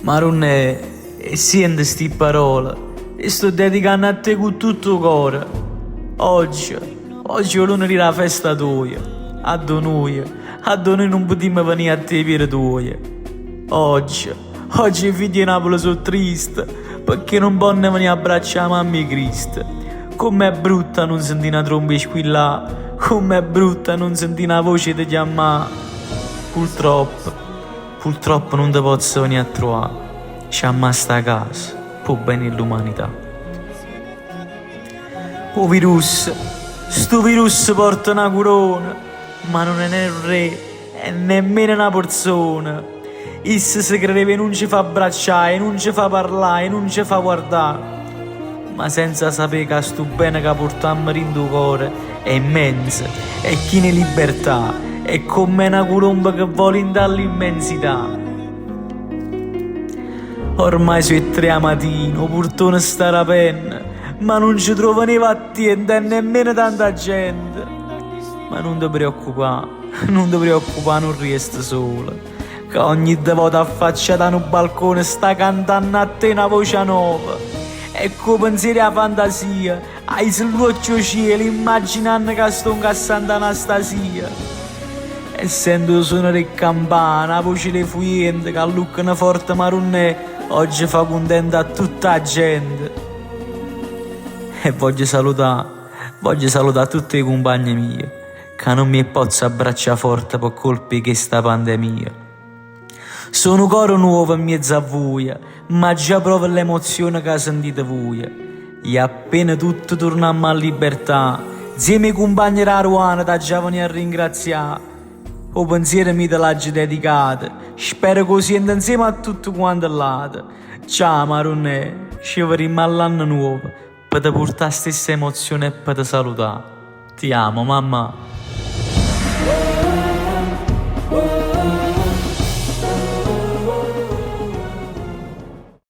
Marunne, e senti sti parole, e sto dedicando a te con tutto il cuore. Oggi è lunedì la festa tua, a noi non potremmo venire a te per tua. Oggi i figli di Napoli sono tristi, perché non possono venire a abbracciare mamma e Cristo. Com'è brutta non sentire una tromba squillare, com'è brutta non sentire una voce di chiamare. Purtroppo non ti posso venire a trovare. C'è sta casa, può bene l'umanità. Sto virus porta una corona, ma non è un re e nemmeno una persona. Issa si credeva e non ci fa abbracciare, non ci fa parlare, non ci fa guardare. Ma senza sapere che sto bene che portiamo in tuo cuore è immensa, è chi ne libertà. È come una colomba che vola dall'immensità. Ormai sono 3 a mattino, portone sta la penna, ma non ci trova né paziente e nemmeno tanta gente. Ma non ti preoccupare, non resta sola, che ogni volta affacciata nel balcone sta cantando a te una voce nuova. Ecco pensieri a fantasia, ai sloccio cielo, immaginando che sto incassando Anastasia. E sento il suono delle campane, la voce dei fuyenti che alluccano forte marunne, oggi fa contenta a tutta la gente. E voglio salutare tutti i compagni miei, che non mi posso abbracciare forte per colpa di questa pandemia. Sono coro nuovo in mezzo a voi, ma già provo l'emozione che sentite voi. E appena tutto torniamo a libertà, insieme ai compagni della Ruana da già venire a ringraziare. O pensiero mi te l'hai dedicato, spero così insieme a tutto quanto l'ate. Ciao Marunne, ci vedremo all'anno nuovo, per te portare la stessa emozione e per te salutare. Ti amo mamma.